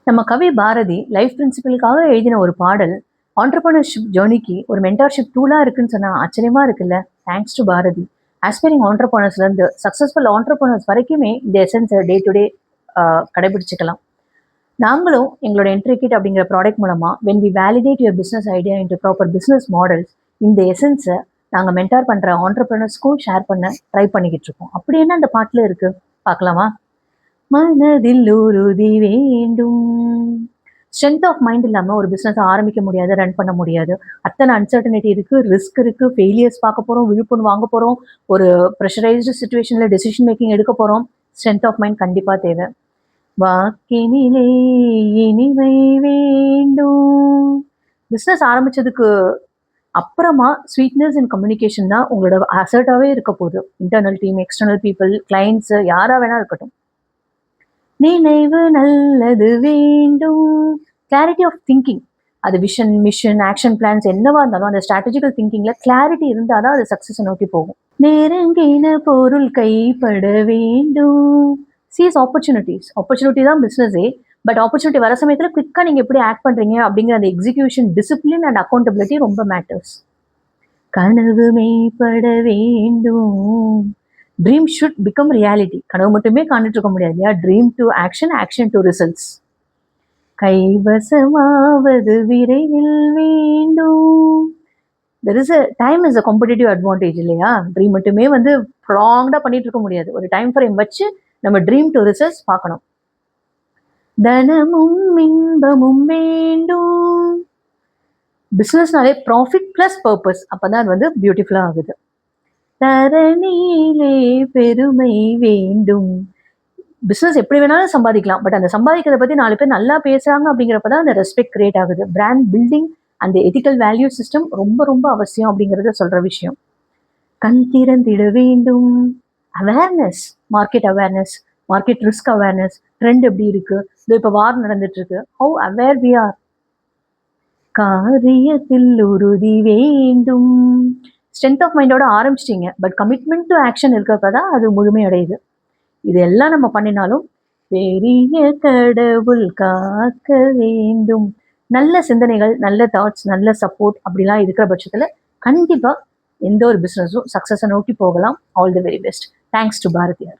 நம்ம கவி பாரதி லைஃப் பிரின்சிபலுக்காக எழுதின ஒரு பாடல் ஆண்டர்பிரினர்ஷிப் ஜேர்னிக்கு ஒரு மென்டார்ஷிப் டூலா இருக்குன்னு சொன்னா ஆச்சரியமா இருக்குல்ல. Thanks to Bharathi. ஆஸ்பைரிங் ஆண்டர்பிரினர்ஸ்ல இருந்து சக்சஸ்ஃபுல் ஆண்டர்பிரினர்ஸ் வரைக்குமே இந்த எசன்ஸை டே டு டே கடைபிடிச்சிக்கலாம். நாங்களும் எங்களோட என்ட்ரி கிட் அப்படிங்கிற ப்ராடக்ட் மூலமா when we validate your business idea into proper business models, இந்த எசன்ஸை நாங்கள் மென்டார் பண்ற ஆண்டர்பிரினர்ஸ்க்கும் ஷேர் பண்ண ட்ரை பண்ணிக்கிட்டு இருக்கோம். அப்படி என்ன அந்த பாட்டுல இருக்கு பார்க்கலாமா? மனதில் உறுதி வேண்டும். ஸ்ட்ரென்த் ஆஃப் மைண்ட் இல்லாம ஒரு பிசினஸ் ஆரம்பிக்க முடியாது, ரன் பண்ண முடியாது. அத்தனை அன்சர்டனிட்டி இருக்கு, ரிஸ்க் இருக்கு, ஃபெயிலியர்ஸ் பார்க்க போறோம், விழுப்புண் வாங்க போறோம், ஒரு ப்ரெஷரைஸ்டு சுச்சுவேஷன்ல டெசிஷன் மேக்கிங் எடுக்க போறோம். ஸ்ட்ரென்த் ஆஃப் மைண்ட் கண்டிப்பா தேவை. வாக்கினிலே இனிமை வேண்டும். பிசினஸ் ஆரம்பிச்சதுக்கு அப்புறமா ஸ்வீட்னஸ் அண்ட் கம்யூனிகேஷன் தான் உங்களோட அசர்ட்டாவே இருக்க போகுது. Internal team, external people, clients, யாரா வேணா இருக்கட்டும். நினைவு நல்லது வேண்டும். கிளாரிட்டி ஆஃப் திங்கிங், அது விஷன், மிஷன், ஆக்ஷன் பிளான்ஸ் என்னவா இருந்தாலும் அந்த ஸ்ட்ராட்டஜிக்கல் திங்கிங்ல கிளாரிட்டி இருந்தால் தான் அது சக்சஸ் நோக்கி போகும். நெருங்கின பொருள் கைப்பட வேண்டும். Cheese opportunities. ஆப்பர்ச்சுனிட்டி தான் பிசினஸே. பட் ஆப்பர்ச்சுனிட்டி வர சமயத்தில் குவிக்காக நீங்கள் எப்படி ஆக்ட் பண்ணுறீங்க அப்படிங்கிற அந்த எக்ஸிக்யூஷன் டிசிப்ளின் அண்ட் அக்கௌண்டபிலிட்டி ரொம்ப மேட்டர்ஸ். கனவு மெய்ப்பட வேண்டும். Dream should become reality. கனவு மட்டுமே காணிட்டு இருக்க முடியாது இல்லையா? Dream to action, action to results. கைவசமாவது விரைவில் வேண்டும். There is time is a competitive advantage இல்லையா? ட்ரீம் மட்டுமே ப்ராங்டா பண்ணிட்டு இருக்க முடியாது. ஒரு டைம் ஃப்ரேம் வச்சு நம்ம ட்ரீம் டு ரிசல்ட்ஸ் பார்க்கணும். தனமும் இன்பமும் வேண்டும். பிசினஸ்னாலே ப்ராஃபிட் பிளஸ் பர்பஸ், அப்பதான் அது பியூட்டிஃபுல்லா ஆகுது. தரணியிலே பெருமை வேண்டும். பிசினஸ் எப்படி வேணாலும் சம்பாதிக்கலாம், பட் அந்த சம்பாதிக்கிறத பத்தி 4 பேர் நல்லா பேசுறாங்க அப்படிங்கிறப்பதான் அந்த ரெஸ்பெக்ட் கிரியேட் ஆகுது. பிராண்ட் பில்டிங், அந்த எத்திக்கல் வேல்யூ சிஸ்டம் ரொம்ப ரொம்ப அவசியம் அப்படிங்கறத சொல்ற விஷயம். கண் திறந்திட வேண்டும். Awareness, market awareness, market risk awareness, trend எப்படி இருக்கு, இப்ப வார் நடந்துட்டு இருக்கு, ஹவு அவேர் வி ஆர். காரியத்தில் உறுதி வேண்டும். ஸ்ட்ரென்த் ஆஃப் மைண்டோட ஆரம்பிச்சிட்டீங்க, பட் கமிட்மெண்ட் டு ஆக்ஷன் இருக்கிறப்ப தான் அது முழுமையடையுது. இதெல்லாம் நம்ம பண்ணினாலும் பெரிய கடவுள் காக்க வேண்டும். நல்ல சிந்தனைகள், நல்ல தாட்ஸ், நல்ல சப்போர்ட் அப்படிலாம் இருக்கிற பட்சத்துல கண்டிப்பா எந்த ஒரு பிசினஸும் சக்சஸை நோக்கி போகலாம். All the very best. Thanks to Bharathiyar.